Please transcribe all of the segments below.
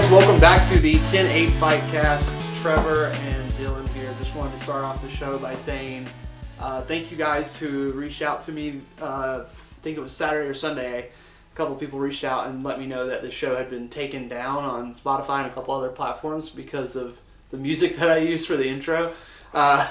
guys, welcome back to the 10-8 Fightcast. Trevor and Dylan here. Just wanted to start off the show by saying thank you guys who reached out to me. I think it was Saturday or Sunday. A couple people reached out and let me know that the show had been taken down on Spotify and a couple other platforms because of the music that I used for the intro.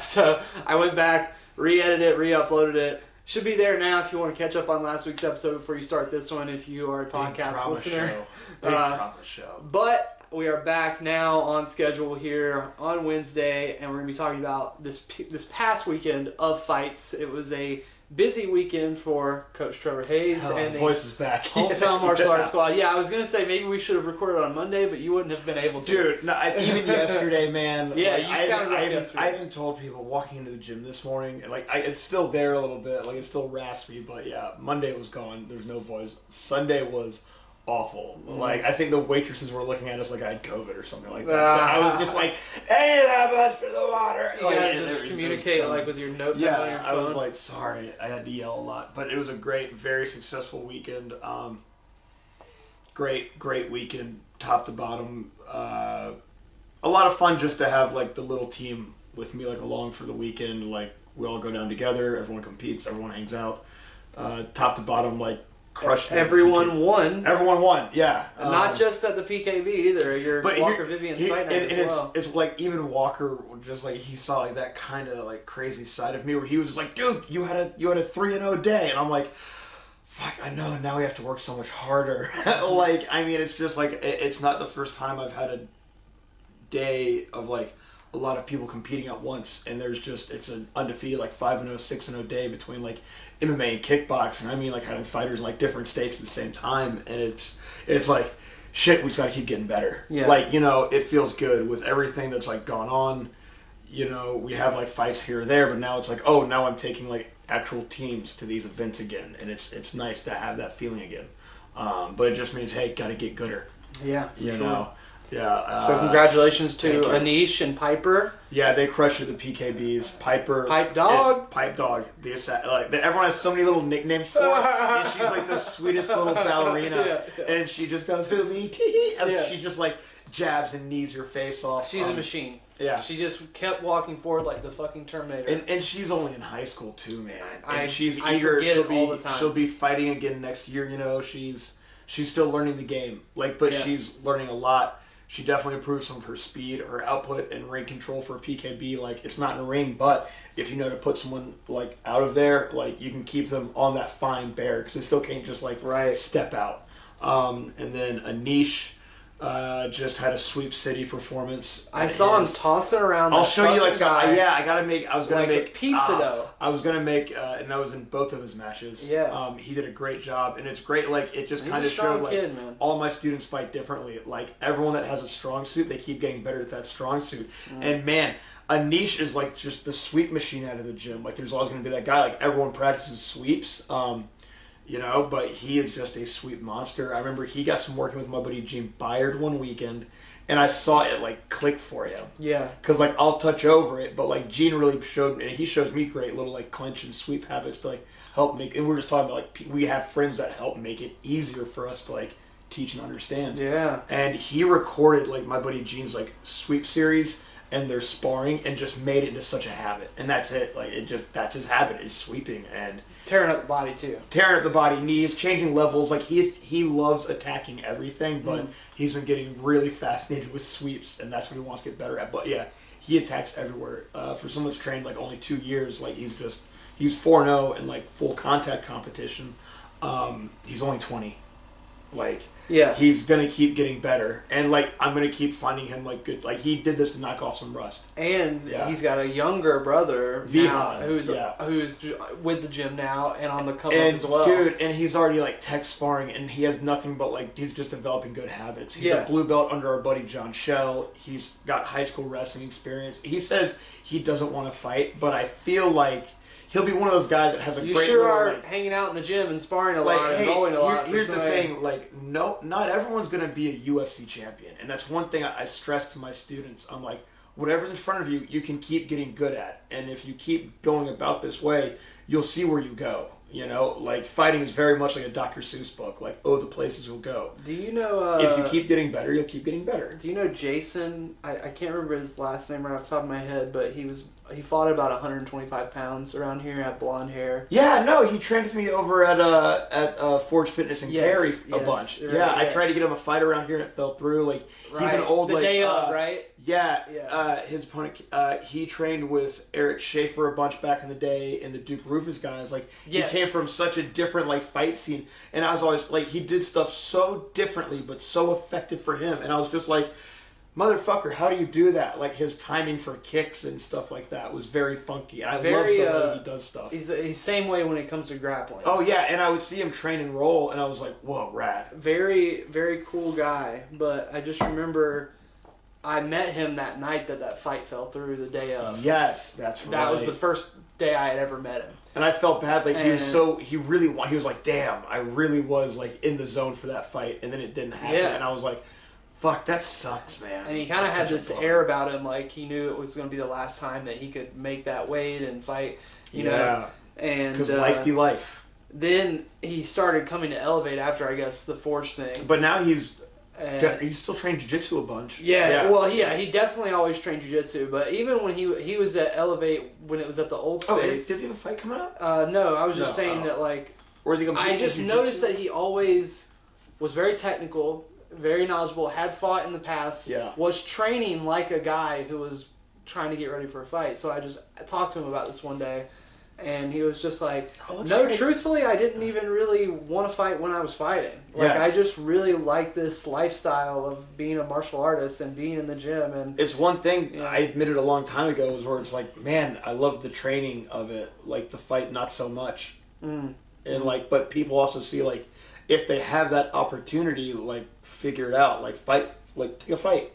So I went back, re-edited it, re-uploaded it. Should be there now if you want to catch up on last week's episode before you start this one if you are a podcast listener. Big drama show. But we are back now on schedule here on Wednesday, and we're going to be talking about this past weekend of fights. It was a busy weekend for Coach Trevor Hayes and the voice is back. Hometown Martial Arts Squad. Yeah, I was going to say maybe we should have recorded on Monday, but you wouldn't have been able to. Dude, no, even yesterday, man. Yeah, you sounded rough yesterday. I even told people walking into the gym this morning, and it's still there a little bit, it's still raspy, but yeah, Monday was gone. There's no voice. Sunday was awful. I think the waitresses were looking at us like I had COVID or something like that. So I was just like, "Hey, that much for the water." You gotta just communicate with your notepad on your phone. I was like, sorry, I had to yell a lot, but it was a great, very successful weekend. Great weekend, top to bottom. A lot of fun just to have the little team with me along for the weekend. We all go down together. Everyone competes. Everyone hangs out. Top to bottom, crushed. Everyone won. Everyone won, yeah. Not just at the PKB either. Your Walker Vivian's fight night as well. It's even Walker, just he saw that kind of crazy side of me where he was just like, dude, you had a 3-0 day, and I'm like, fuck, I know. Now we have to work so much harder. It's just it's not the first time I've had a day of a lot of people competing at once, and it's an undefeated 5-0, 6-0 day between MMA and kickboxing. Having fighters in different states at the same time, and it's shit, we just gotta keep getting better. Yeah. It feels good with everything that's gone on. We have fights here or there, but now it's oh, now I'm taking actual teams to these events again, and it's nice to have that feeling again. But it just means, hey, gotta get gooder. Yeah, for sure. Yeah. So congratulations to Anish and Piper. Yeah, they crushed the PKBs. Piper, Pipe Dog, Pipe Dog. Everyone has so many little nicknames for her. And she's the sweetest little ballerina, and she just goes "Who me?" And she just jabs and knees your face off. She's a machine. Yeah, she just kept walking forward like the fucking Terminator. And she's only in high school too, man. And she's I eager. Forget it all the time. She'll be fighting again next year. She's still learning the game. But she's learning a lot. She definitely improved some of her speed, her output, and ring control for a PKB. It's not in a ring, but if you know to put someone, out of there, you can keep them on that fine bear, because they still can't just, step out. And then Anish just had a sweep city performance. I saw him tossing around. I'll show you, guy. I was going to make pizza dough. I was going to make, and that was in both of his matches. Yeah. He did a great job, and it's great, it just kind of showed, kid, man. All my students fight differently. Everyone that has a strong suit, they keep getting better at that strong suit. And man, Anish is just the sweep machine out of the gym. There's always going to be that guy, everyone practices sweeps. But he is just a sweep monster. I remember he got some working with my buddy Gene Byard one weekend, and I saw it click for him. Yeah. Because I'll touch over it, but Gene really showed, and he shows me great little clinch and sweep habits to help make. And we're just talking about we have friends that help make it easier for us to teach and understand. Yeah. And he recorded my buddy Gene's sweep series and their sparring, and just made it into such a habit. And that's it. That's his habit, is sweeping and tearing up the body too. Tearing up the body, knees, changing levels. He loves attacking everything, but he's been getting really fascinated with sweeps, and that's what he wants to get better at. But yeah, he attacks everywhere. For someone that's trained only 2 years, he's 4-0 in full contact competition. He's only 20. He's gonna keep getting better, and I'm gonna keep finding him good. He did this to knock off some rust. And he's got a younger brother Vihan, who's with the gym now and on the come up as well. Dude, and he's already tech sparring, and he has nothing but he's just developing good habits. He's a blue belt under our buddy John Shell. He's got high school wrestling experience. He says he doesn't want to fight, but I feel he'll be one of those guys that has a great. You sure are hanging out in the gym and sparring a lot and rolling a lot. Here's the thing, no, not everyone's going to be a UFC champion, and that's one thing I stress to my students. I'm whatever's in front of you, you can keep getting good at, and if you keep going about this way, you'll see where you go. You know, like fighting is very much like a Dr. Seuss book. Like, the places you'll go. Do you know? If you keep getting better, you'll keep getting better. Do you know Jason? I can't remember his last name right off the top of my head, but he fought at about 125 pounds around here, had blonde hair. Yeah, no, he trained with me over at Forge Fitness in Cary a bunch. Right, yeah, I tried to get him a fight around here and it fell through. Like, he's an old the day of, right? Yeah. His opponent, he trained with Eric Schaefer a bunch back in the day, and the Duke Rufus guys. Like, he came from such a different like fight scene, and I was always like, he did stuff so differently, but so effective for him, and I was just like, motherfucker, how do you do that? Like, his timing for kicks and stuff like that was very funky. I love the way he does stuff. He's the same way when it comes to grappling. Oh yeah, and I would see him train and roll, and I was like, whoa, rad. Very, very cool guy. But I just remember I met him that night that fight fell through, the day of. Yes, that's right. That was the first day I had ever met him. And I felt bad, like he was like, damn, I really was like in the zone for that fight, and then it didn't happen, and I was like, fuck, that sucks, man. And he kind of had this air about him, like he knew it was going to be the last time that he could make that weight and fight, you know. And because life be life. Then he started coming to Elevate after, I guess, the Forge thing. But now he's still trained jiu-jitsu a bunch. Well, he definitely always trained jiu-jitsu, but even when he was at Elevate when it was at the old space. Does he have a fight coming up? No, I was just saying that, like, or is he I just noticed that he always was very technical, very knowledgeable, had fought in the past, was training like a guy who was trying to get ready for a fight. So I just talked to him about this one day, and he was just like, truthfully, I didn't even really want to fight when I was fighting. Like, I just really like this lifestyle of being a martial artist and being in the gym. And it's one thing I admitted a long time ago is where it's like, man, I love the training of it, like the fight, not so much. And like, but people also see, like, if they have that opportunity, like, figure it out, like, fight, like, take a fight.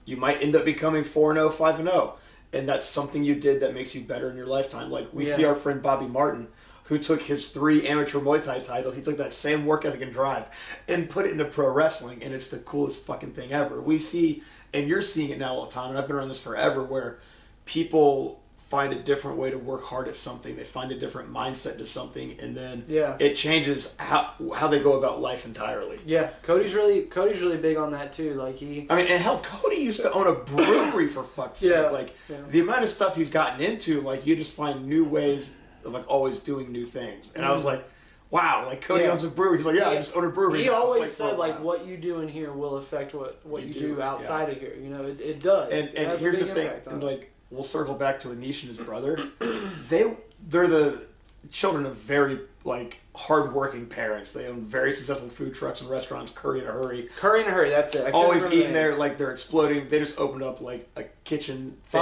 You might end up becoming 4-0, 5-0. And that's something you did that makes you better in your lifetime. Like, we see our friend Bobby Martin, who took his 3 amateur Muay Thai titles. He took that same work ethic and drive and put it into pro wrestling, and it's the coolest fucking thing ever. We see, and you're seeing it now all the time, and I've been around this forever, where people find a different way to work hard at something. They find a different mindset to something, and then it changes how they go about life entirely. Yeah, Cody's really big on that too. Like and hell, Cody used to own a brewery for fuck's sake. Like the amount of stuff he's gotten into, like you just find new ways of like always doing new things. And I was like, wow, like Cody owns a brewery. He's like, I just own a brewery. He always said like what you do in here will affect what you do outside of here. You know, it does. And here's the thing, and like, we'll circle back to Anish and his brother. They're the children of very like hard-working parents. They own very successful food trucks and restaurants. Curry in a Hurry. Curry in a Hurry. That's it. Always eating there, like they're exploding. They just opened up like a kitchen thing,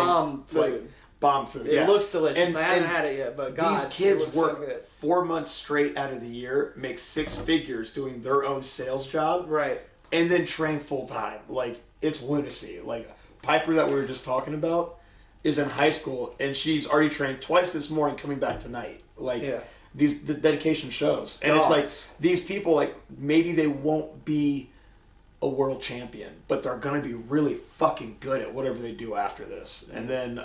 bomb food. It looks delicious. I haven't had it yet, but God, these kids work 4 months straight out of the year, make 6 figures doing their own sales job, right? And then train full time. Like, it's lunacy. Like Piper that we were just talking about is in high school, and she's already trained twice this morning, coming back tonight. Like, the dedication shows. And it's like, these people, like, maybe they won't be a world champion, but they're going to be really fucking good at whatever they do after this. And then,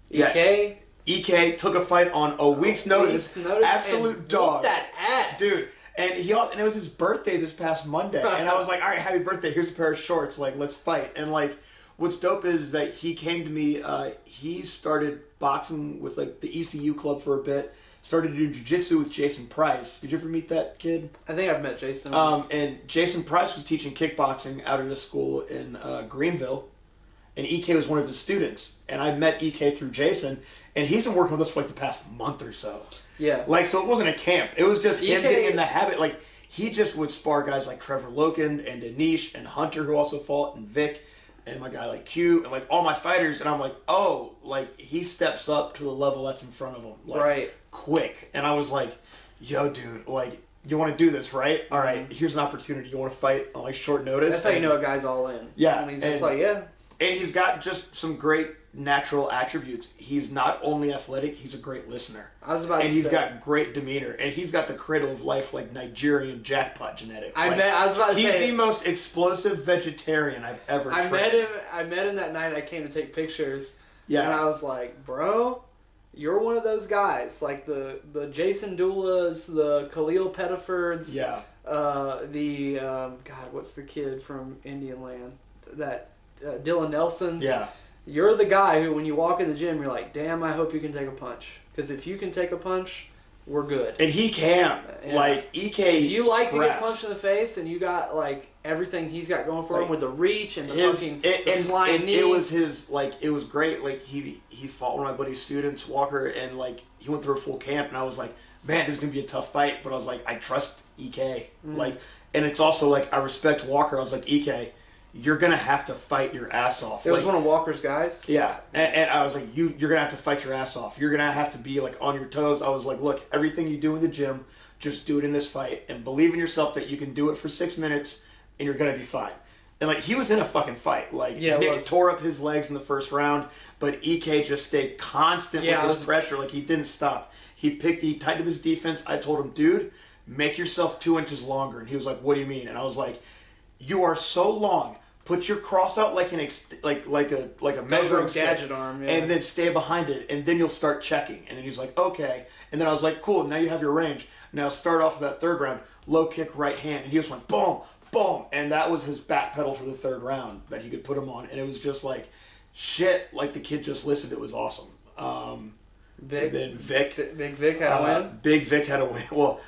EK took a fight on a week's notice. Absolute dog. That ass. Dude. And it was his birthday this past Monday. And I was like, all right, happy birthday. Here's a pair of shorts. Like, let's fight. And, like, what's dope is that he came to me, he started boxing with like the ECU club for a bit, started to do jiu-jitsu with Jason Price. Did you ever meet that kid? I think I've met Jason. And Jason Price was teaching kickboxing out at a school in Greenville, and EK was one of his students. And I met EK through Jason, and he's been working with us for like the past month or so. Yeah. Like, so it wasn't a camp. It was just him getting in the habit. Like, he just would spar guys like Trevor Loken and Anish and Hunter, who also fought, and Vic, and my guy like Q, and like all my fighters, and I'm like, oh, like he steps up to the level that's in front of him, like quick. And I was like, yo, dude, like, you want to do this, right? All right, here's an opportunity. You want to fight on like short notice? That's how you know a guy's all in. Yeah, and he's just like, and he's got just some great natural attributes. He's not only athletic, he's a great listener. I was about to say. And he's got great demeanor. And he's got the cradle of life, like Nigerian jackpot genetics. I was about to say. He's the most explosive vegetarian I've ever trained. I met him that night. I came to take pictures. Yeah. And I was like, bro, you're one of those guys, like the Jason Doulas, the Khalil Pettifords, God, what's the kid from Indian Land? That Dylan Nelson's. Yeah. You're the guy who, when you walk in the gym, you're like, damn, I hope you can take a punch. Because if you can take a punch, we're good. And he can. And like, EK if you like scraps. to get punched in the face and you got, like, everything he's got going for him with the reach and the flying knee. It was his, like, it was great. Like, he fought one of my buddy's students, Walker, and, like, he went through a full camp, and I was like, man, this is going to be a tough fight. But I was like, I trust EK. Like, and it's also, like, I respect Walker. I was like, EK, you're going to have to fight your ass off. It was one of Walker's guys? Yeah. And I was like, you're going to have to fight your ass off. You're going to have to be, like, on your toes. I was like, look, everything you do in the gym, just do it in this fight. And believe in yourself that you can do it for 6 minutes, and you're going to be fine. And, like, he was in a fucking fight. Like, Nick tore up his legs in the first round, but EK just stayed constant with his pressure. Like, he didn't stop. He tightened up his defense. I told him, dude, make yourself 2 inches longer. And he was like, what do you mean? And I was like, you are so long. Put your cross out like a measuring stick, gadget arm, and then stay behind it, and then you'll start checking. And then he's like, okay. And then I was like, cool. Now you have your range. Now start off with that third round, low kick right hand, and he just went boom, boom, and that was his back pedal for the third round that he could put him on, and it was just like shit. Like the kid just listened. It was awesome. Big Vic had a win. Big Vic had a win. Well,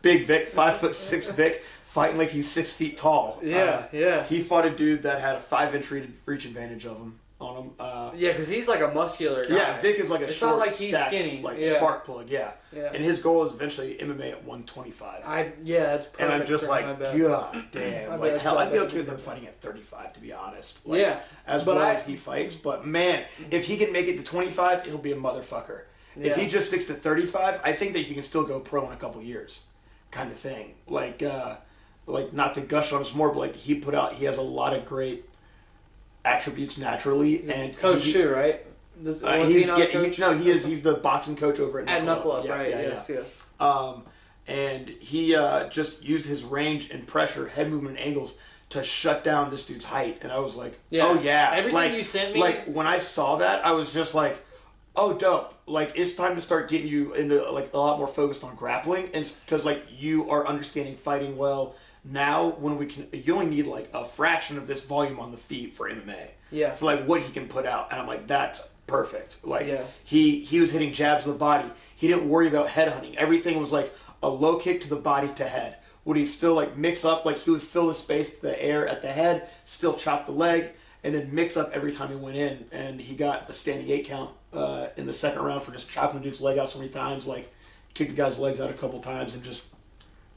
Big Vic, 5'6" Vic. Fighting like he's 6 feet tall. Yeah. He fought a dude that had a 5-inch reach advantage on him. Yeah, because he's like a muscular guy. Yeah, Vic is like a it's short, not like he's stacked, skinny. like spark plug. Yeah. Yeah. And his goal is eventually MMA at 125. That's perfect. And I'm just like, god damn. Like hell, I'd be okay with him perfect. fighting at 35, to be honest. Like, as he fights. But man, if he can make it to 25, he'll be a motherfucker. Yeah. If he just sticks to 35, I think that he can still go pro in a couple years, kind of thing. Like, not to gush on us more, but like he has a lot of great attributes naturally, and coach too, right? Was he not a coach? No, he is. He's the boxing coach over at Knuckle Up, right? Yes. And he just used his range and pressure, head movement, and angles to shut down this dude's height, and I was like, oh yeah, everything you sent me. Like when I saw that, I was just like, oh, dope. Like, it's time to start getting you into, like, a lot more focused on grappling. And because, like, you are understanding fighting well now when you only need, like, a fraction of this volume on the feet for MMA. Yeah. For, like, what he can put out. And I'm like, that's perfect. Like, he was hitting jabs to the body. He didn't worry about head hunting. Everything was, like, a low kick to the body to head. Would he still, like, mix up? Like, he would fill the space, the air at the head, still chop the leg, and then mix up every time he went in. And he got a standing 8 count in the second round for just chopping the dude's leg out so many times, like kicked the guy's legs out a couple times and just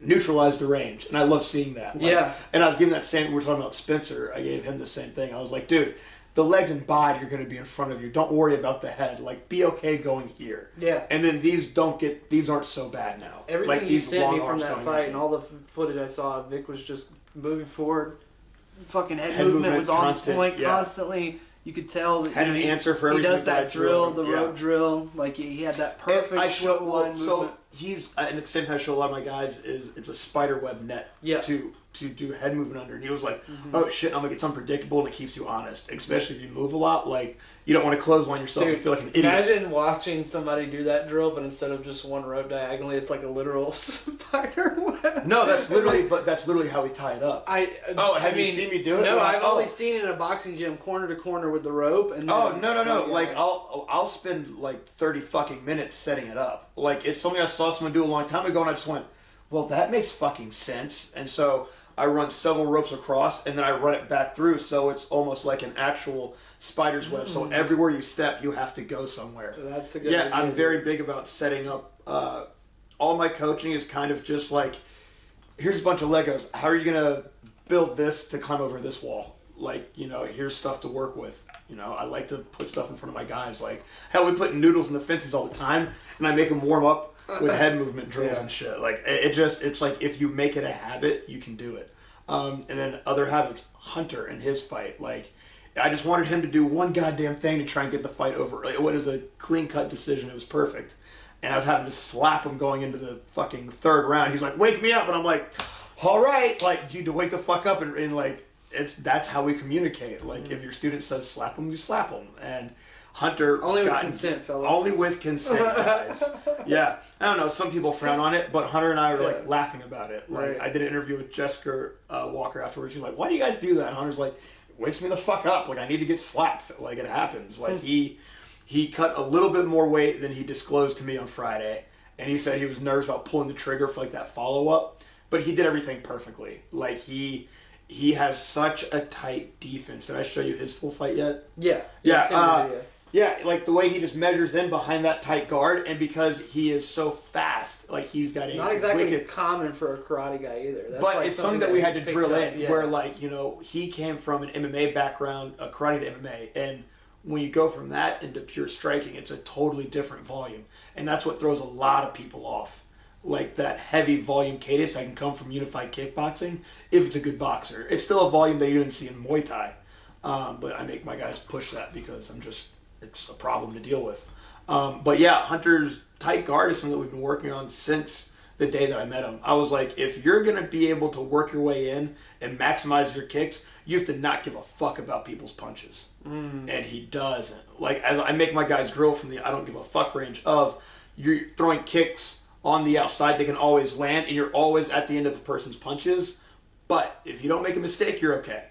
neutralized the range. And I love seeing that. Like, and I was giving that same, we were talking about Spencer, I gave him the same thing. I was like, dude, the legs and body are going to be in front of you. Don't worry about the head. Like, be okay going here. Yeah. And then these aren't so bad now. Everything like, you sent me from that fight in. and all the footage I saw, Vic was just moving forward. Fucking head movement was on point constantly. You could tell that had an answer for everything. He does that drill, the rope drill. Like he had that perfect line movement. So he's and at the same time, I show a lot of my guys it's a spider web net to do head movement under. And he was like, oh shit, I'm like, it's unpredictable and it keeps you honest, especially if you move a lot. Like you don't want to clothesline yourself. Dude, and feel like an idiot. Imagine watching somebody do that drill, but instead of just one rope diagonally, it's like a literal spider web. No, that's literally how we tie it up. Have you seen me do it? No, I've only seen it in a boxing gym, corner to corner with the rope. And no. Like I'll spend like 30 fucking minutes setting it up. Like it's something I saw someone do a long time ago, and I just went, well, that makes fucking sense. And so I run several ropes across, and then I run it back through, so it's almost like an actual spider's web. So everywhere you step, you have to go somewhere. That's a good idea. I'm very big about setting up. All my coaching is kind of just like, here's a bunch of Legos. How are you gonna build this to climb over this wall? Like, here's stuff to work with. I like to put stuff in front of my guys. Like, hell, we put noodles in the fences all the time, and I make them warm up with head movement drills and shit. Like, it's like, if you make it a habit, you can do it. And then other habits, Hunter and his fight. Like, I just wanted him to do one goddamn thing to try and get the fight over. It was a clean-cut decision. It was perfect. And I was having to slap him going into the fucking third round. He's like, wake me up. And I'm like, all right. Like, you to wake the fuck up. And like, that's how we communicate. Like, if your student says slap him, you slap him. And Hunter only with consent, fellas. Only with consent, guys. Yeah, I don't know. Some people frown on it, but Hunter and I were like laughing about it. Like Right. I did an interview with Jessica Walker afterwards. She's like, "Why do you guys do that?" And Hunter's like, "It wakes me the fuck up. Like I need to get slapped. Like it happens." Like he cut a little bit more weight than he disclosed to me on Friday, and he said he was nervous about pulling the trigger for like that follow up, but he did everything perfectly. Like he has such a tight defense. Did I show you his full fight yet? Yeah. Yeah. Yeah, like the way he just measures in behind that tight guard, and because he is so fast, like he's got a not exactly wicked, common for a karate guy either. That's but like it's something that we had to drill in. Yeah. Where like he came from an MMA background, a karate to MMA, and when you go from that into pure striking, it's a totally different volume, and that's what throws a lot of people off. Like that heavy volume cadence that can come from unified kickboxing if it's a good boxer. It's still a volume that you didn't see in Muay Thai, but I make my guys push that because it's a problem to deal with. But yeah, Hunter's tight guard is something that we've been working on since the day that I met him. I was like, if you're going to be able to work your way in and maximize your kicks, you have to not give a fuck about people's punches. And he doesn't. Like, as I make my guys drill from the I don't give a fuck range of, you're throwing kicks on the outside, they can always land, and you're always at the end of the person's punches. But if you don't make a mistake, you're okay.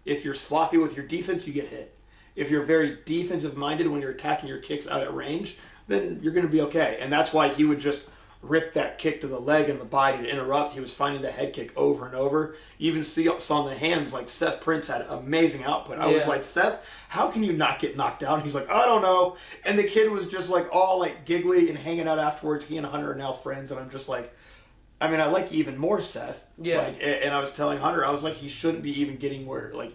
If you're sloppy with your defense, you get hit. If you're very defensive minded when you're attacking your kicks out at range, then you're going to be okay. And that's why he would just rip that kick to the leg and the body to interrupt. He was finding the head kick over and over. You even saw in the hands, like Seth Prince had amazing output. I was like, Seth, how can you not get knocked down? He's like, I don't know. And the kid was just like all like giggly and hanging out afterwards. He and Hunter are now friends, and I'm just like, I mean, I like even more Seth. Yeah. Like, and I was telling Hunter, I was like, he shouldn't be even getting where, like,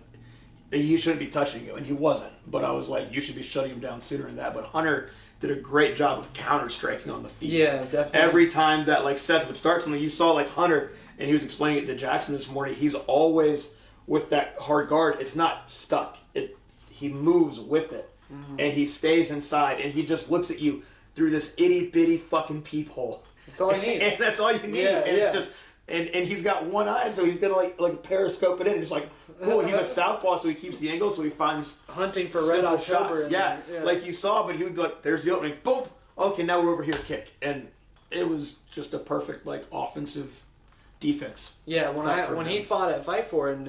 he shouldn't be touching you, and he wasn't. But I was like, you should be shutting him down sooner than that. But Hunter did a great job of counter-striking on the feet. Yeah, definitely. Every time that like Seth would start something, you saw like Hunter, and he was explaining it to Jackson this morning, he's always with that hard guard. It's not stuck. He moves with it, and he stays inside, and he just looks at you through this itty-bitty fucking peephole. That's all he needs. And that's all you need. Yeah, and it's just... And he's got one eye, so he's gonna like periscope it in. It's like, cool. He's a southpaw, so he keeps the angle, so he finds hunting for Red October. Shots. Yeah, like you saw, but he would go like, "There's the opening, boom. Okay, now we're over here, kick." And it was just a perfect like offensive defense. Yeah, when he fought at Fight For, and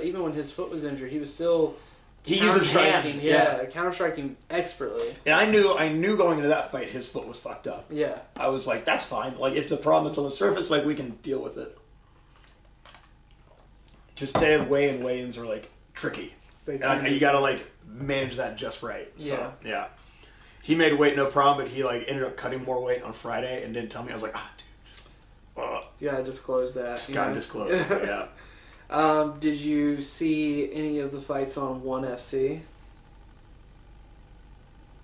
even when his foot was injured, he was still he uses hands. Yeah, counter striking expertly. And I knew going into that fight, his foot was fucked up. Yeah, I was like, that's fine. Like if the problem that's on the surface, like we can deal with it. Just day of weigh-ins are like tricky. You gotta like manage that just right. So, yeah. He made weight no problem, but he like ended up cutting more weight on Friday and didn't tell me. I was like, dude, you gotta disclose that. Just gotta disclose it. Yeah. Did you see any of the fights on ONE FC?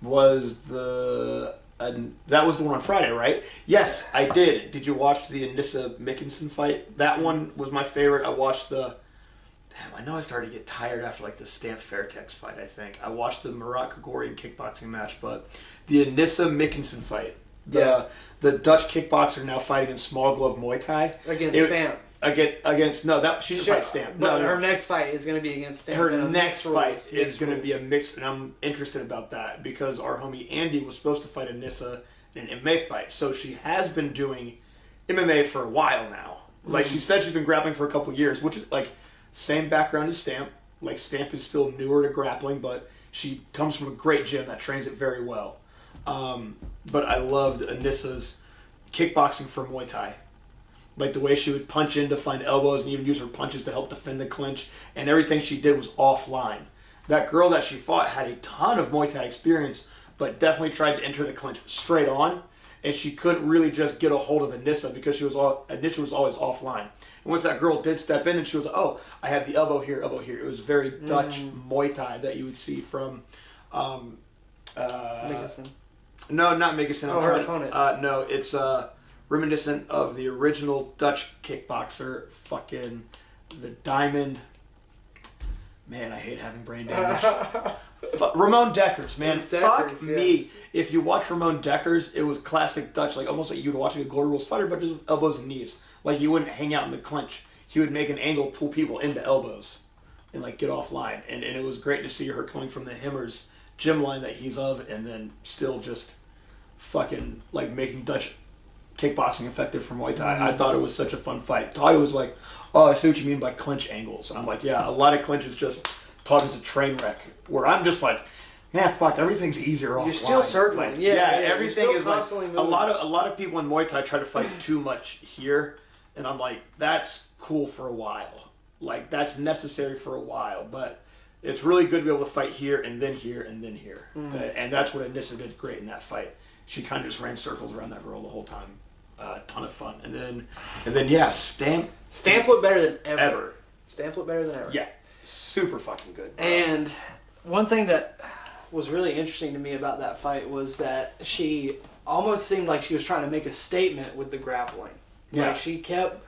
That was the one on Friday, right? Yes, I did. Did you watch the Anissa Mickenson fight? That one was my favorite. I watched I know I started to get tired after like the Stamp Fairtex fight, I think. I watched the Murat Gregorian kickboxing match, but the Anissa Mickenson fight. The Dutch kickboxer now fighting in small glove Muay Thai. Against Stamp. She should fight Stamp. But her next fight is going to be against Stamp. Her next fight is going to be a mixed, and I'm interested about that because our homie Andy was supposed to fight Anissa in an MMA fight. So she has been doing MMA for a while now. Like she said, she's been grappling for a couple years, which is like same background as Stamp. Like Stamp is still newer to grappling, but she comes from a great gym that trains it very well. But I loved Anissa's kickboxing for Muay Thai. Like the way she would punch in to find elbows and even use her punches to help defend the clinch. And everything she did was offline. That girl that she fought had a ton of Muay Thai experience, but definitely tried to enter the clinch straight on. And she couldn't really just get a hold of Anissa because Anissa was always offline. And once that girl did step in and she was like, oh, I have the elbow here, elbow here. It was very Dutch Muay Thai that you would see from... Mickenson. No, not Mickenson. Oh, her opponent. No, it's... reminiscent of the original Dutch kickboxer, fucking the Diamond. Man, I hate having brain damage. Ramon Deckers, man. Fuck me. Yes. If you watch Ramon Deckers, it was classic Dutch, like almost like you would watching a Glory Rules fighter, but just with elbows and knees. Like he wouldn't hang out in the clinch. He would make an angle, pull people into elbows, and like get offline. And it was great to see her coming from the Himmers gym line that he's of, and then still just fucking like making Dutch kickboxing effective from Muay Thai. I thought it was such a fun fight. Talia was like, "Oh, I see what you mean by clinch angles." And I'm like, "Yeah, a lot of clinches just taught as a train wreck." Where I'm just like, "Man, fuck, everything's easier offline." You're still circling. Like, yeah, everything is like moving. a lot of people in Muay Thai try to fight too much here, and I'm like, that's cool for a while. Like that's necessary for a while, but it's really good to be able to fight here and then here and then here. Okay? And that's what Anissa did great in that fight. She kind of just ran circles around that girl the whole time. Ton of fun. And then yeah, Stamp looked better than ever. Stamp looked better than ever. Yeah, super fucking good. And one thing that was really interesting to me about that fight was that she almost seemed like she was trying to make a statement with the grappling. Yeah. Like she kept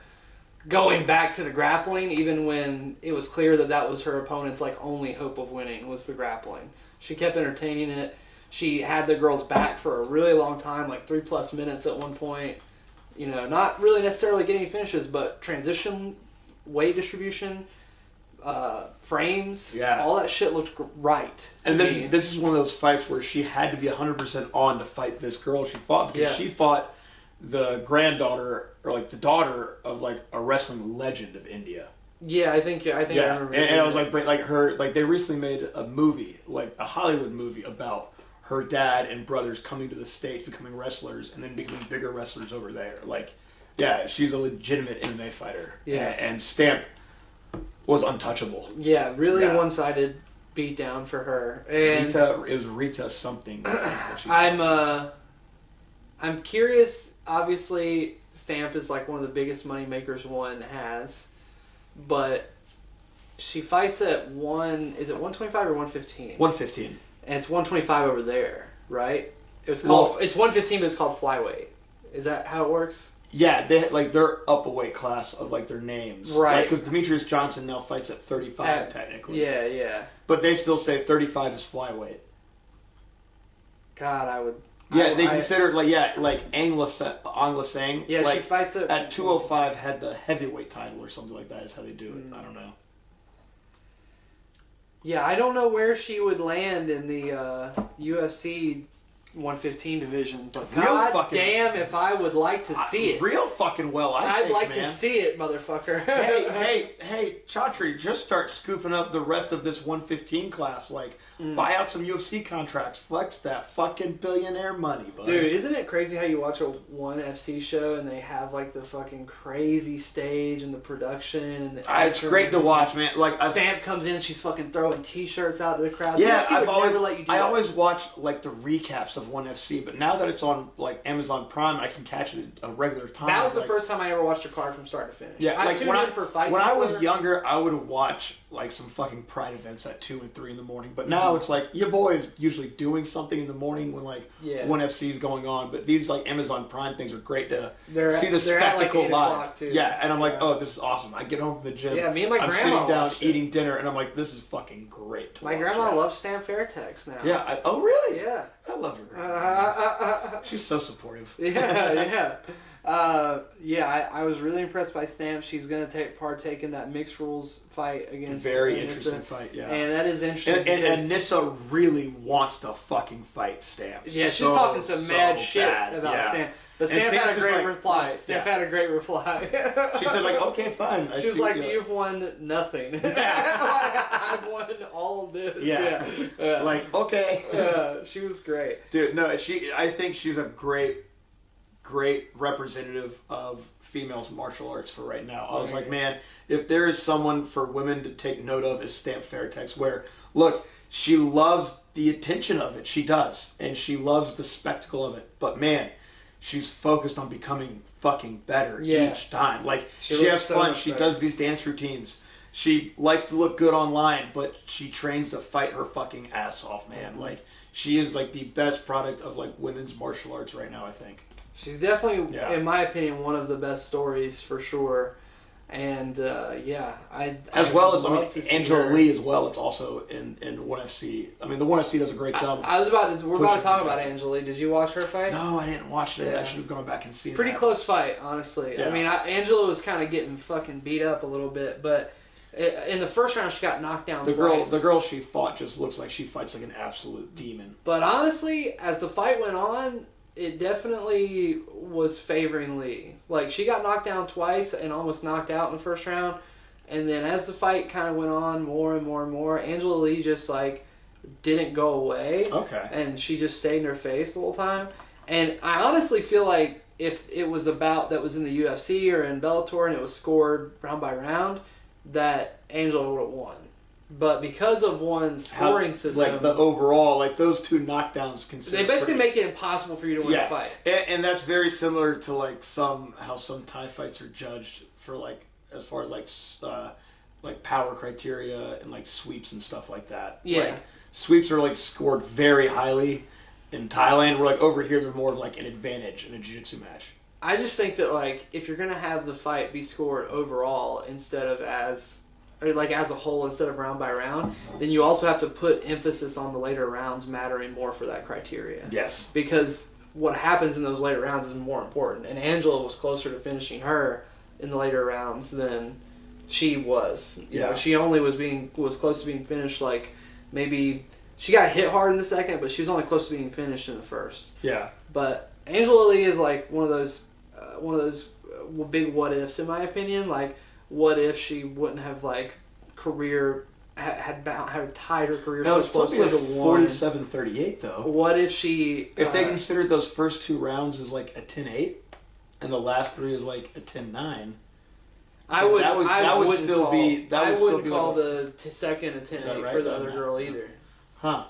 going back to the grappling even when it was clear that that was her opponent's like only hope of winning was the grappling. She kept entertaining it. She had the girls back for a really long time, like 3+ minutes at one point. You know, not really necessarily getting finishes, but transition, weight distribution, frames, all that shit looked right. And this is one of those fights where she had to be 100% on to fight this girl she fought, because she fought the granddaughter or like the daughter of like a wrestling legend of India. Yeah, I think I remember. And I was like her, like they recently made a movie, like a Hollywood movie about her dad and brothers coming to the States, becoming wrestlers, and then becoming bigger wrestlers over there. Like, yeah, she's a legitimate MMA fighter. Yeah. And Stamp was untouchable. Yeah, really one-sided beatdown for her. And it was Rita something. I'm curious. Obviously, Stamp is like one of the biggest money makers one has, but she fights at is it 125 or 115? 115. And it's 125 over there, right? It's 115, but it's called flyweight. Is that how it works? Yeah, they're up a weight class of like their names, right? Because Demetrius Johnson now fights at 35 technically. Yeah. But they still say 35 is flyweight. God, I would. Yeah, they consider like Angla Sang. Yeah, like, she fights at 205 had the heavyweight title or something like that. Is how they do it. I don't know. Yeah, I don't know where she would land in the UFC 115 division, but damn if I would like to see it. Real fucking well, I'd like to see it, motherfucker. hey, Chatri, just start scooping up the rest of this 115 class. Like, buy out some UFC contracts, flex that fucking billionaire money, bud. Dude, isn't it crazy how you watch a one FC show and they have like the fucking crazy stage and the production and the it's great to watch, man. Like Stamp comes in, she's fucking throwing T-shirts out to the crowd. Yeah, I always watch like the recaps of ONE FC, but now that it's on like Amazon Prime, I can catch it at a regular time. That was the first time I ever watched a card from start to finish. Yeah, I like tuned in for fights. When I was younger, I would watch like some fucking Pride events at 2 and 3 in the morning. But now it's like your boy is usually doing something in the morning when like ONE FC is going on. But these like Amazon Prime things are great to see the spectacle live. Too. Yeah, and I'm like, oh, this is awesome. I get home from the gym. Yeah, me and my grandma sitting down eating dinner, and I'm like, this is fucking great. My grandma loves Stamp Fairtex now. Yeah. Oh, really? Yeah. I love her grandma. She's so supportive. Yeah. I was really impressed by Stamp. She's going to partake in that mixed rules fight against Very Anissa. interesting fight, yeah. And that is interesting. And Anissa really wants to fucking fight Stamp. Yeah, she's talking some mad shit about Stamp. But Stamp had a great reply. Stamp had a great reply. She said, like, okay, fine. She was like, you've won nothing. I've won all this. Yeah. Like, okay. Yeah, she was great. Dude, no, I think she's a great representative of females martial arts for right now. I was like, man, if there is someone for women to take note of is Stamp Fairtex, where, look, she loves the attention of it. She does. And she loves the spectacle of it. But, man, she's focused on becoming fucking better each time. Like, she has fun. She does these dance routines. She likes to look good online, but she trains to fight her fucking ass off, man. Like, she is, like, the best product of, like, women's martial arts right now, I think. She's definitely, in my opinion, one of the best stories for sure. And as well as Angela Lee as well. It's also in ONE FC. I mean, the ONE FC does a great job. We're about to talk about Angela Lee. Did you watch her fight? No, I didn't watch it. I should have gone back and seen it. Pretty close fight, honestly. Yeah. I mean, Angela was kind of getting fucking beat up a little bit, but In the first round, she got knocked down twice. The girl she fought just looks like she fights like an absolute demon. But honestly, as the fight went on, it definitely was favoring Lee. Like, she got knocked down twice and almost knocked out in the first round. And then as the fight kind of went on more and more and more, Angela Lee just, like, didn't go away. Okay. And she just stayed in her face the whole time. And I honestly feel like if it was a bout that was in the UFC or in Bellator and it was scored round by round, that Angela would have won. But because of one's scoring system... Like, the overall, like, those two knockdowns they basically make it impossible for you to win a fight. And that's very similar to, like, how some Thai fights are judged for, like, as far as, like power criteria and, like, sweeps and stuff like that. Yeah. Like, sweeps are, like, scored very highly in Thailand, where, like, over here they're more of, like, an advantage in a jiu-jitsu match. I just think that, like, if you're going to have the fight be scored overall instead of as a whole instead of round by round, then you also have to put emphasis on the later rounds mattering more for that criteria. Yes. Because what happens in those later rounds is more important. And Angela was closer to finishing her in the later rounds than she was. You know, she only was close to being finished, like, maybe... She got hit hard in the second, but she was only close to being finished in the first. Yeah. But Angela Lee is, like, one of those big what ifs, in my opinion. Like, what if she wouldn't have, like, had tied her career so closely to one? 47-38 though. What if she... If they considered those first two rounds as like a 10-8, and the last three is like a 10-9, I wouldn't call the second a 10-8 right? for the other girl either. Huh.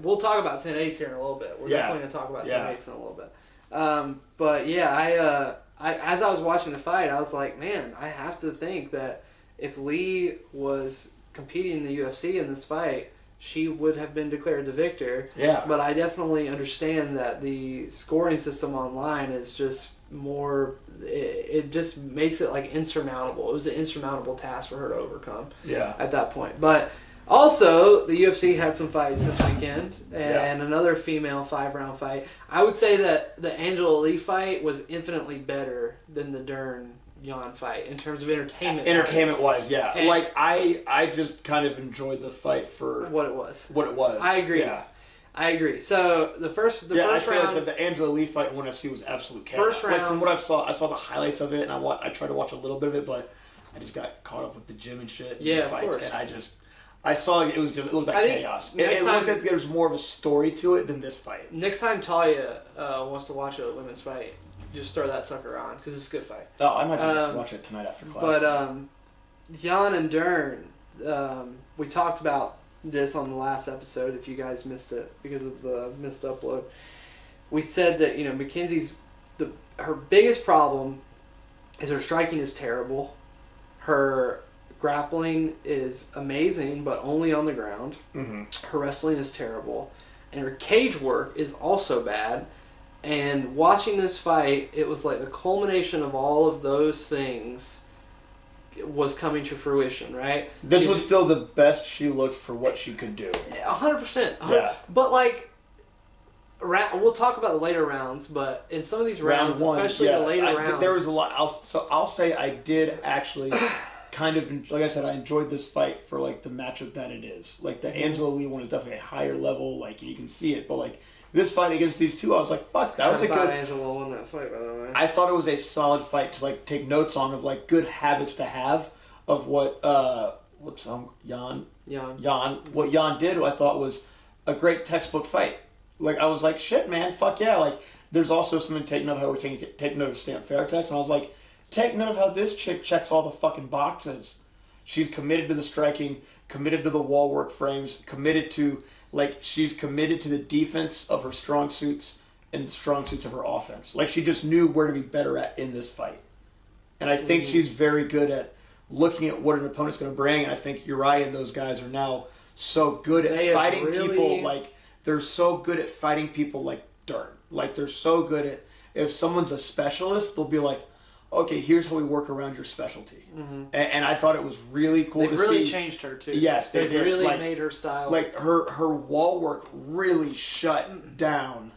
We'll talk about 10-8s here in a little bit. We're definitely going to talk about 10-8s in a little bit. But yeah, I as I was watching the fight, I was like, man, I have to think that if Lee was competing in the UFC in this fight, she would have been declared the victor. Yeah. But I definitely understand that the scoring system online is just more... It just makes it, like, insurmountable. It was an insurmountable task for her to overcome at that point. But... Also, the UFC had some fights this weekend, and another female 5-round fight. I would say that the Angela Lee fight was infinitely better than the Dern Jan fight in terms of entertainment. Entertainment-wise, yeah. And like, I just kind of enjoyed the fight for... What it was. I agree. Yeah. I agree. So, the first round... I feel like the Angela Lee fight in UFC was absolute chaos. First round... Like, from what I saw the highlights of it, and I tried to watch a little bit of it, but I just got caught up with the gym and shit. Yeah, of fights, course. And I saw it looked like chaos. It looked like there's more of a story to it than this fight. Next time Talia wants to watch a women's fight, just throw that sucker on, because it's a good fight. Oh, I might just watch it tonight after class. But Jan and Dern, we talked about this on the last episode, if you guys missed it because of the missed upload. We said that, Mackenzie's, her biggest problem is her striking is terrible. Her grappling is amazing, but only on the ground. Mm-hmm. Her wrestling is terrible. And her cage work is also bad. And watching this fight, it was like the culmination of all of those things was coming to fruition, right? This was still the best she looked for what she could do. 100%. Yeah. But, like, we'll talk about the later rounds, but in some of these rounds, especially the later rounds... There was a lot. I'll say I did actually... kind of, like I said, I enjoyed this fight for, like, the matchup that it is. Like, the Angela Lee one is definitely a higher level, like, you can see it, but, like, this fight against these two, I was like, fuck, that was a good... I thought Angela won that fight, by the way. I thought it was a solid fight to, like, take notes on of, like, good habits to have of what, what Jan did, I thought was a great textbook fight. Like, I was like, shit, man, fuck yeah, like, there's also something to take note of how we're taking note of Stamp Fairtex, and I was like, take note of how this chick checks all the fucking boxes. She's committed to the striking, committed to the wall work frames, committed to the defense of her strong suits and the strong suits of her offense. Like, she just knew where to be better at in this fight. And I think she's very good at looking at what an opponent's going to bring, and I think Uriah and those guys are now so good at fighting people. Like, they're so good at fighting people like Dern. Like, they're so good at, if someone's a specialist, they'll be like, okay, here's how we work around your specialty. Mm-hmm. And I thought it was really cool to see. They've really changed her, too. Yes, they did. Really made her style. Like, her wall work really shut down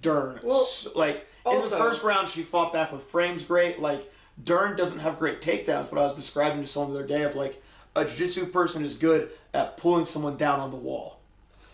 Dern. Well, like, in the first round, she fought back with frames great. Like, Dern doesn't have great takedowns, but I was describing to someone the other day of, like, a jiu-jitsu person is good at pulling someone down on the wall.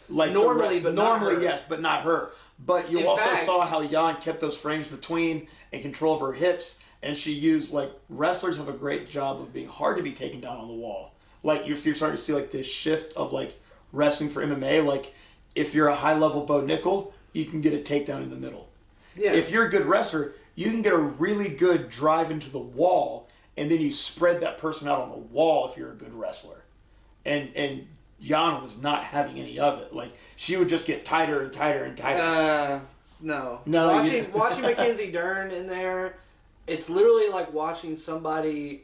Like normally, but not her. yes, but not her. But you also saw how Jan kept those frames between and control of her hips, and she used, like, wrestlers have a great job of being hard to be taken down on the wall. Like, you're starting to see, like, this shift of, like, wrestling for MMA. Like, if you're a high-level Bo Nickel, you can get a takedown in the middle. Yeah. If you're a good wrestler, you can get a really good drive into the wall, and then you spread that person out on the wall if you're a good wrestler. And Jan was not having any of it. Like, she would just get tighter and tighter and tighter. No. Watching Mackenzie Dern in there, it's literally like watching somebody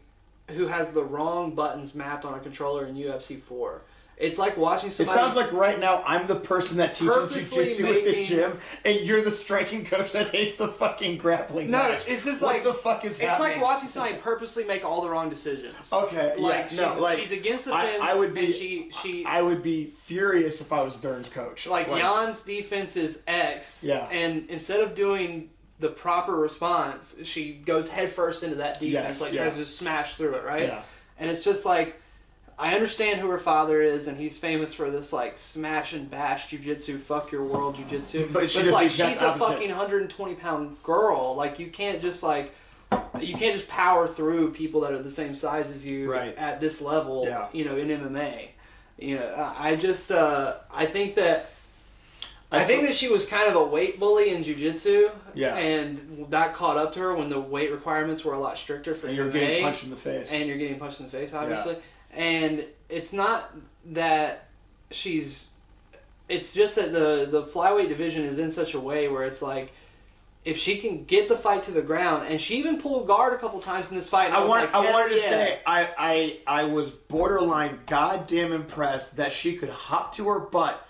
who has the wrong buttons mapped on a controller in UFC 4. It's like watching somebody... It sounds like right now I'm the person that teaches jiu-jitsu at the gym, and you're the striking coach that hates the fucking grappling match. It's just what like... the fuck is happening? It's like watching somebody purposely make all the wrong decisions. Okay, like, she's against the fence, I would be furious if I was Dern's coach. Like, Jan's defense is X, and instead of doing the proper response, she goes headfirst into that defense, tries to smash through it, right? Yeah. And it's just like... I understand who her father is, and he's famous for this, like, smash and bash jiu-jitsu, fuck your world jiu-jitsu. But it's like, she's a fucking 120-pound girl. Like, you can't just power through people that are the same size as you at this level, in MMA. I think that she was kind of a weight bully in jiu-jitsu, and that caught up to her when the weight requirements were a lot stricter for MMA. And you're getting punched in the face. And you're getting punched in the face, obviously. Yeah. And it's not that it's just that the flyweight division is in such a way where it's like, if she can get the fight to the ground, and she even pulled guard a couple times in this fight, and I wanted to say, I was borderline goddamn impressed that she could hop to her butt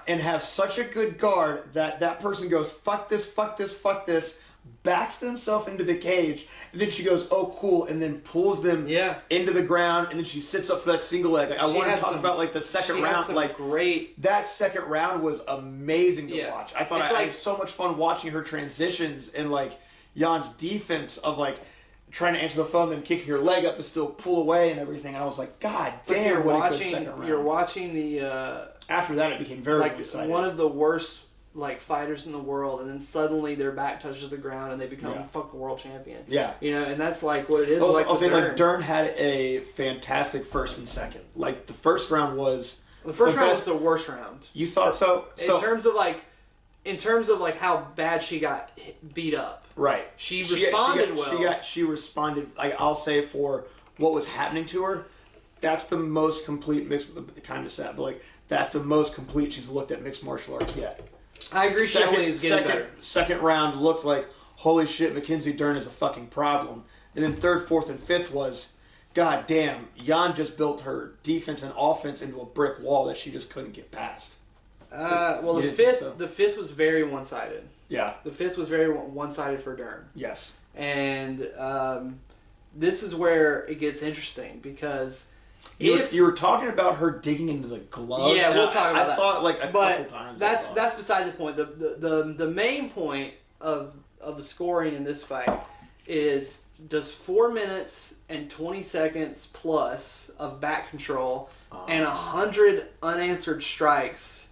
and have such a good guard that person goes, fuck this, fuck this, fuck this, backs themselves into the cage, and then she goes, oh cool, and then pulls them into the ground, and then she sits up for that single leg. I want to talk about, like, the second round. Like, that second round was amazing to watch. I thought I had so much fun watching her transitions and, like, Jan's defense of, like, trying to answer the phone, then kicking her leg up to still pull away and everything. And I was like, God damn, what a good second round. You're watching the... After that, it became very exciting. One of the worst, like, fighters in the world, and then suddenly their back touches the ground and they become fucking world champion. Yeah. And that's like what it is. I'll say, like, Dern had a fantastic first and second. Like, the first round was... The first round was the worst round. You thought so? In terms of like how bad she got beat up. Right. She responded well. She responded, like, I'll say, for what was happening to her, that's the most complete mixed... Kind of sad, but, like, that's the most complete she's looked at mixed martial arts yet. I agree. She only is getting better. Second round looked like, holy shit, Mackenzie Dern is a fucking problem. And then third, fourth, and fifth was, god damn, Jan just built her defense and offense into a brick wall that she just couldn't get past. The fifth was very one-sided. Yeah. The fifth was very one-sided for Dern. Yes. And this is where it gets interesting because... You were talking about her digging into the gloves. Yeah, we'll talk about that. I saw it like a couple times. That's beside the point. The main point of the scoring in this fight is, does 4 minutes and 20 seconds plus of back control and 100 unanswered strikes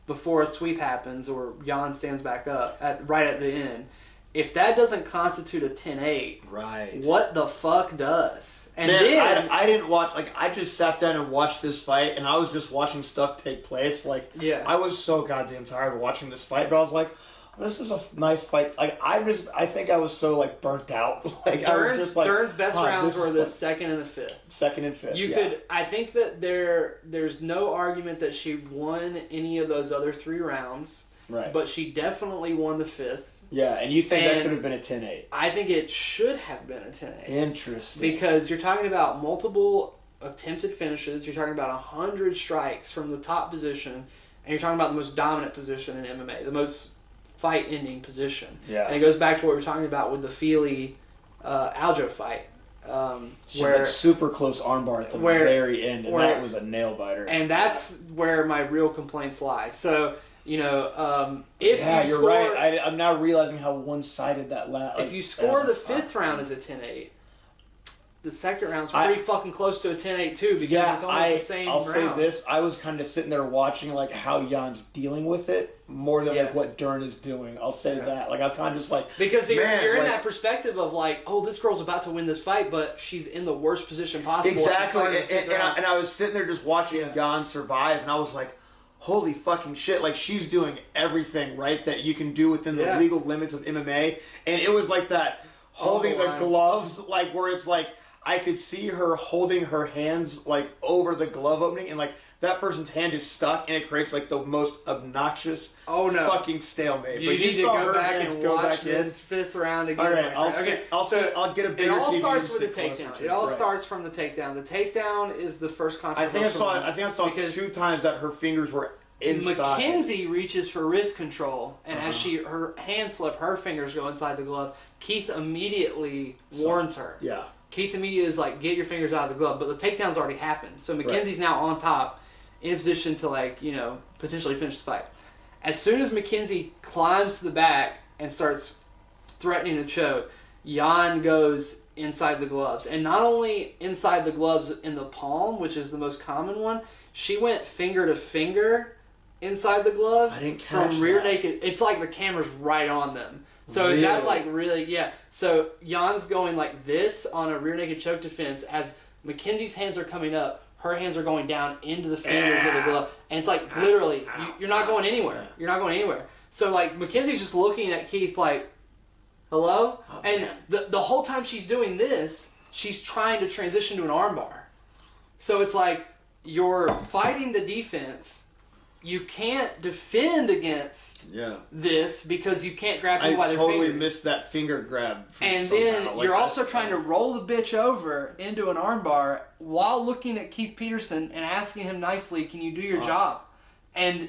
before a sweep happens or Jan stands back up right at the end, if that doesn't constitute a 10-8, right? What the fuck does? And man, then I didn't watch. Like, I just sat down and watched this fight, and I was just watching stuff take place. Like, I was so goddamn tired of watching this fight, but I was like, this is a nice fight. Like, I think I was so, like, burnt out. Like, Dern's best rounds were the second and the fifth. Second and fifth. I think that there's no argument that she won any of those other 3 rounds. Right. But she definitely won the 5th. Yeah, and you think that could have been a 10-8? I think it should have been a 10-8. Interesting. Because you're talking about multiple attempted finishes. You're talking about 100 strikes from the top position. And you're talking about the most dominant position in MMA. The most fight-ending position. Yeah. And it goes back to what we were talking about with the Feely Aljo fight. Where that super close armbar at the very end, and that was a nail-biter. And that's where my real complaints lie. So... you're right. I'm now realizing how one-sided that last. If you score the 5th round as a 10-8, the second round's pretty fucking close to a 10-8 too, because it's almost the same I'll round. say this: I was kind of sitting there watching like how Jan's dealing with it more than like what Dern is doing. I'll say that. Like I was kind of just like because you're in that perspective of like, oh, this girl's about to win this fight, but she's in the worst position possible. Exactly, and I was sitting there just watching Jan survive, and I was like, holy fucking shit, like she's doing everything right that you can do within the legal limits of MMA. And it was like that holding the gloves, like where it's like I could see her holding her hands like over the glove opening, and like that person's hand is stuck, and it creates like the most obnoxious fucking stalemate. You need to go back and watch this fifth round again. All right, I'll get a bigger. It all TV starts with the takedown. It all starts from the takedown. The takedown is the first controversial. I think I saw 2 times that her fingers were inside. Mackenzie reaches for wrist control, and as her hand slip, her fingers go inside the glove. Keith immediately warns her. Yeah. Keith immediately is like, get your fingers out of the glove, but the takedown's already happened. So Mackenzie's now on top, in a position to like, potentially finish the fight. As soon as Mackenzie climbs to the back and starts threatening to choke, Jan goes inside the gloves. And not only inside the gloves in the palm, which is the most common one, she went finger to finger inside the glove. I didn't catch from rear naked. It's like the camera's right on them. So that's like really, So Jan's going like this on a rear naked choke defense as Mackenzie's hands are coming up. Her hands are going down into the fingers of the glove. And it's like literally, you're not going anywhere. You're not going anywhere. So like Mackenzie's just looking at Keith like, hello? And the whole time she's doing this, she's trying to transition to an armbar. So it's like you're fighting the defense. You can't defend against this because you can't grab people by their fingers. I totally missed that finger grab. And then you're also trying to roll the bitch over into an armbar while looking at Keith Peterson and asking him nicely, can you do your job? And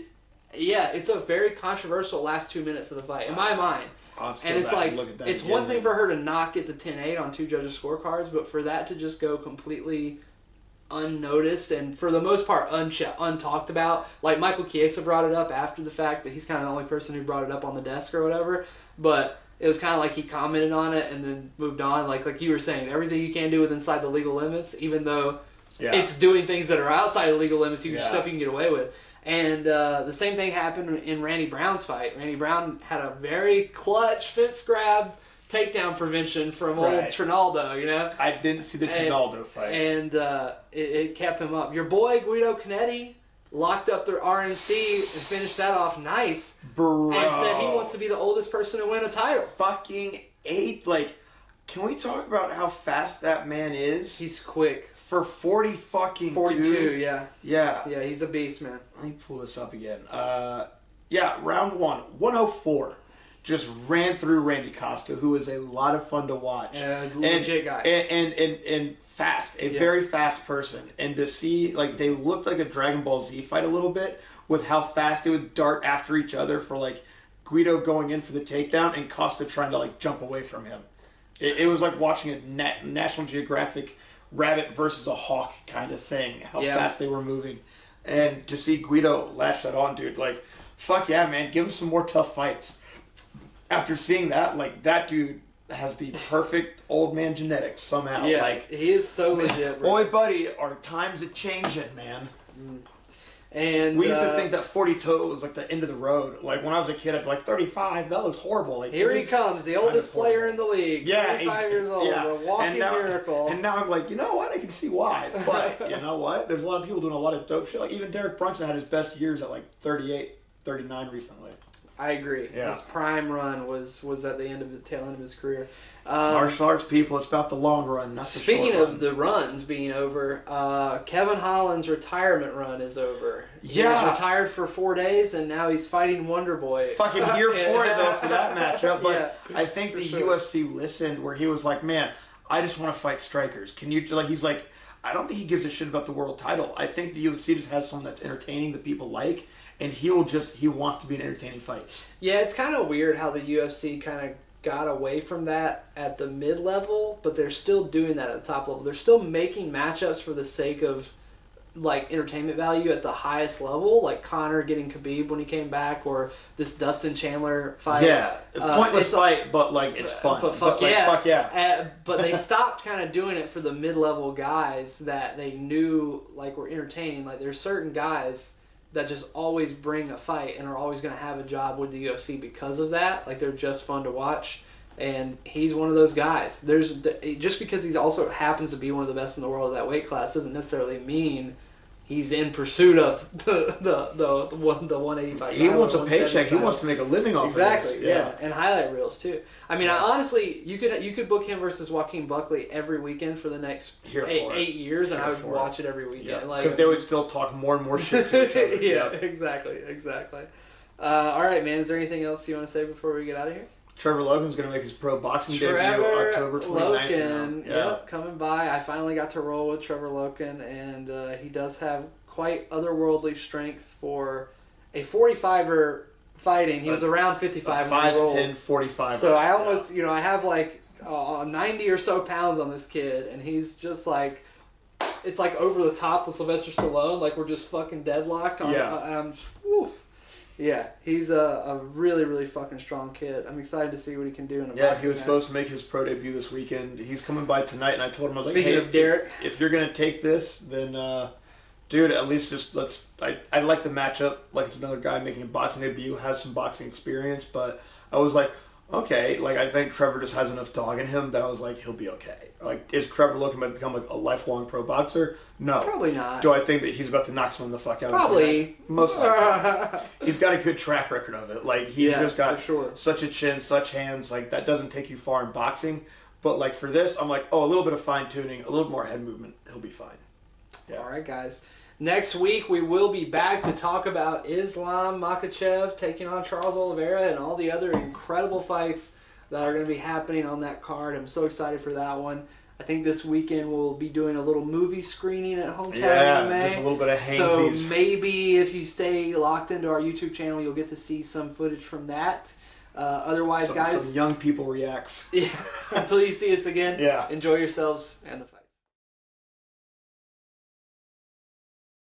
it's a very controversial last 2 minutes of the fight, in my mind. And it's like, it's one thing for her to not get the 10-8 on 2 judges' scorecards, but for that to just go completely unnoticed and for the most part untalked about. Like Michael Chiesa brought it up after the fact, but he's kind of the only person who brought it up on the desk or whatever. But it was kind of like he commented on it and then moved on. Like you were saying, everything you can do with inside the legal limits, even though it's doing things that are outside of legal limits, stuff you can get away with. And the same thing happened in Randy Brown's fight. Randy Brown had a very clutch fence grab takedown prevention from old Trinaldo, I didn't see the Trinaldo fight. And it kept him up. Your boy Guido Canetti locked up their RNC and finished that off nice. Bro. And said he wants to be the oldest person to win a title. Fucking 8. Like, can we talk about how fast that man is? He's quick. For 42, yeah. Yeah. Yeah, he's a beast, man. Let me pull this up again. Round 1, 104. Just ran through Randy Costa, who is a lot of fun to watch. Legit guy. And fast. Very fast person. And to see, like, they looked like a Dragon Ball Z fight a little bit with how fast they would dart after each other for, like, Guido going in for the takedown and Costa trying to, like, jump away from him. It was like watching a National Geographic rabbit versus a hawk kind of thing. How fast they were moving. And to see Guido latch that on, dude, like, fuck yeah, man. Give him some more tough fights. After seeing that, like, that dude has the perfect old man genetics somehow. Yeah, like, he is so legit. Boy, buddy, our times are changing, man. And we used to think that 40 total was like the end of the road. Like when I was a kid, I'd be like 35. That looks horrible. Like here he comes, the oldest player in the league. Yeah, 35 years old, a walking miracle. And now I'm like, you know what? I can see why. But you know what? There's a lot of people doing a lot of dope shit. Like even Derek Brunson had his best years at like 38, 39 recently. I agree. Yeah. His prime run was at the tail end of his career. Martial arts people, it's about the long run, not the short run. Speaking of the runs being over, Kevin Holland's retirement run is over. He was retired for 4 days, and now he's fighting Wonder Boy. Fucking here for it, though, for that matchup. But I think the UFC listened where he was like, man, I just want to fight strikers. Can you, like, he's like, I don't think he gives a shit about the world title. I think the UFC just has someone that's entertaining that people like, and he wants to be an entertaining fight. Yeah, it's kind of weird how the UFC kind of got away from that at the mid-level, but they're still doing that at the top level. They're still making matchups for the sake of like entertainment value at the highest level, like Conor getting Khabib when he came back, or this Dustin Chandler fight. Yeah, pointless fight, but like it's fun. But fuck like, yeah, fuck yeah. But they stopped kind of doing it for the mid-level guys that they knew like were entertaining. Like there's certain guys that just always bring a fight and are always going to have a job with the UFC because of that. Like they're just fun to watch. And he's one of those guys. Just because he also happens to be one of the best in the world at that weight class doesn't necessarily mean he's in pursuit of the 185. He wants a paycheck. He wants to make a living off of this. Exactly. Yeah, and highlight reels too. I mean, honestly, you could book him versus Joaquin Buckley every weekend for the next 8 years, and I would watch it every weekend. Yeah. Like because they would still talk more and more shit to each other. Yeah, exactly. All right, man. Is there anything else you want to say before we get out of here? Trevor Logan's going to make his pro boxing debut October 29th. Logan, yep, coming by. I finally got to roll with Trevor Logan, and he does have quite otherworldly strength for a 45er fighting. He was around 55. 5'10", 45. So I almost, I have like 90 or so pounds on this kid, and he's just like, it's like over the top with Sylvester Stallone. Like we're just fucking deadlocked. Woof. Yeah, he's a really, really fucking strong kid. I'm excited to see what he can do in a boxing he was match. supposed to make his pro debut this weekend. He's coming by tonight, and I told him, I was Speaking like, of Derek, if you're going to take this, then, dude, at least just I like the matchup. Like, it's another guy making a boxing debut, has some boxing experience, but I was like, okay, like, I think Trevor just has enough dog in him that I was like, he'll be okay. Like, is Trevor looking to become like a lifelong pro boxer? No. Probably not. Do I think that he's about to knock someone the fuck out? Probably. Most likely. He's got a good track record of it. Like, he's just got such a chin, such hands. Like, that doesn't take you far in boxing. But, like, for this, I'm like, a little bit of fine-tuning, a little more head movement. He'll be fine. Yeah. All right, guys. Next week, we will be back to talk about Islam Makhachev taking on Charles Oliveira and all the other incredible fights that are going to be happening on that card. I'm so excited for that one. I think this weekend we'll be doing a little movie screening at Hometown MMA. Just a little bit of Hainsies. So maybe if you stay locked into our YouTube channel, you'll get to see some footage from that. Otherwise, guys... Some young people reacts. Yeah, until you see us again, Yeah. Enjoy yourselves and the fight.